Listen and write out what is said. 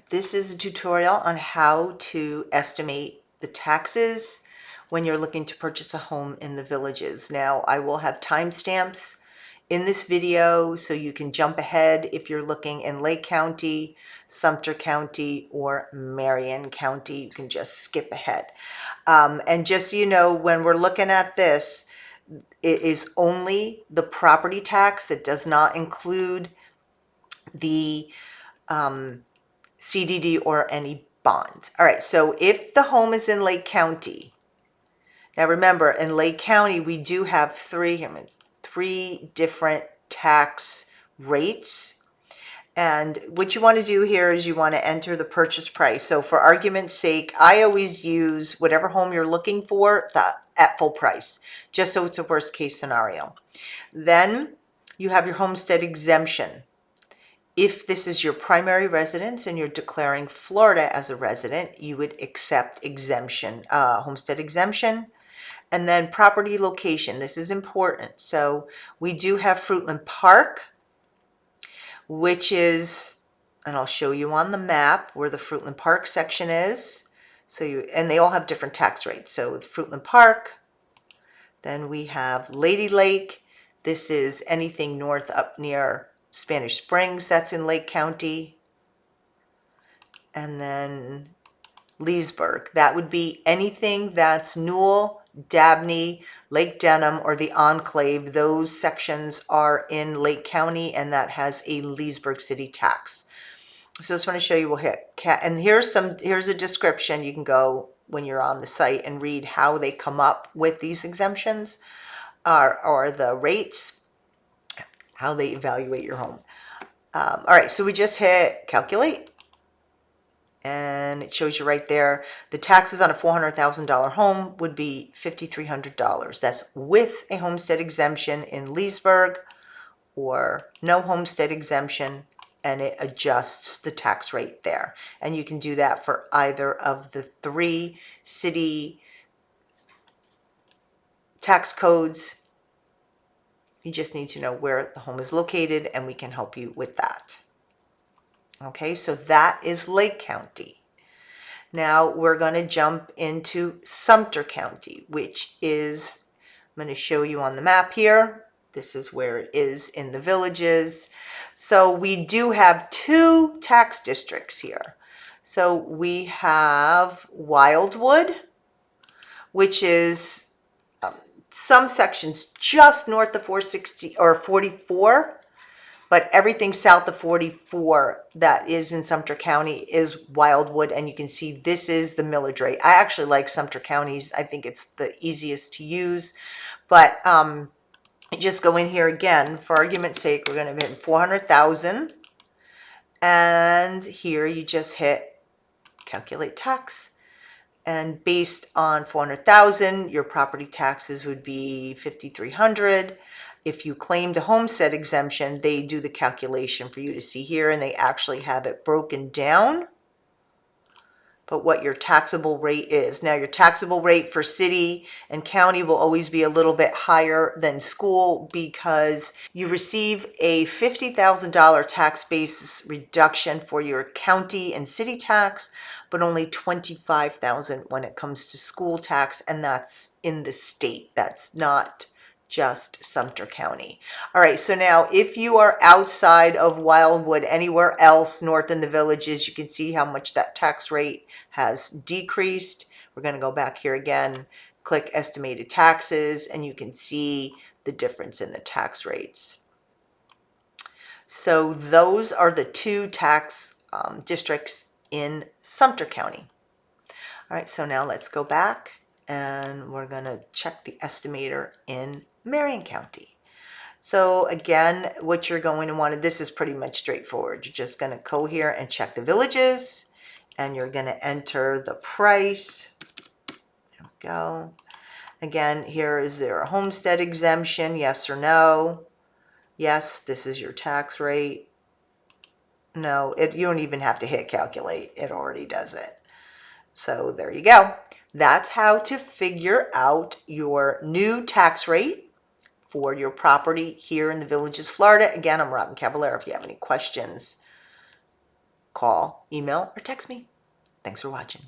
This is a tutorial on how to estimate the taxes when you're looking to purchase a home in the villages. Now, I will have timestamps in this video so you can jump ahead if you're looking in Lake County, Sumter County, or Marion County. You can just skip ahead. And just so you know, when we're looking at this, it is only the property tax that does not include the CDD or any bond. All right, so if the home is in Lake County, now remember in Lake County we do have three different tax rates. And what you want to do here is you want to enter the purchase price. So for argument's sake, I always use whatever home you're looking for at full price, just so it's a worst case scenario. Then you have your homestead exemption. If this is your primary residence and you're declaring Florida as a resident, you would accept exemption, homestead exemption. And then property location, this is important. So we do have Fruitland Park, which is, and I'll show you on the map where the Fruitland Park section is. And they all have different tax rates. So with Fruitland Park, then we have Lady Lake. This is anything north up near Spanish Springs, that's in Lake County. And then Leesburg, that would be anything that's Newell, Dabney, Lake Denham, or the Enclave. Those sections are in Lake County, and that has a Leesburg city tax. So I just want to show you, we'll hit and here's a description. You can go when you're on the site and read how they come up with these exemptions or the rates, how they evaluate your home. All right, so we just hit calculate, and it shows you right there. The taxes on a $400,000 home would be $5,300. That's with a homestead exemption in Leesburg or no homestead exemption, and it adjusts the tax rate there. And you can do that for either of the three city tax codes. You just need to know where the home is located, and we can help you with that. Okay, so that is Lake County. Now we're going to jump into Sumter County, which is, I'm going to show you on the map here. This is where it is in the villages. So we do have two tax districts here. So we have Wildwood, which is some sections just north of 460 or 44, but everything south of 44 that is in Sumter County is Wildwood, and you can see this is the millage rate. I actually like Sumter County's. I think it's the easiest to use, but just go in here again for argument's sake. We're going to hit 400,000, and here you just hit calculate tax. And based on 400,000, your property taxes would be 5,300. If you claimed a homestead exemption, they do the calculation for you to see here, and they actually have it broken down. But what your taxable rate is. Now, your taxable rate for city and county will always be a little bit higher than school because you receive a $50,000 tax basis reduction for your county and city tax, but only $25,000 when it comes to school tax, and that's in the state. That's not just Sumter County. All right, so now if you are outside of Wildwood, anywhere else north in the villages, you can see how much that tax rate has decreased. We're going to go back here again, click estimated taxes, and you can see the difference in the tax rates. So those are the two tax districts in Sumter County. All right, so now let's go back and we're going to check the estimator in Marion County. So again, what you're going to want to, this is pretty much straightforward. You're just going to go here and check the villages, and you're going to enter the price. There we go. Again, here is there a homestead exemption, yes or no? Yes, this is your tax rate. No, you don't even have to hit calculate. It already does it. So there you go. That's how to figure out your new tax rate for your property here in the Villages, Florida. Again, I'm Robyn Cavallaro. If you have any questions, call, email, or text me. Thanks for watching.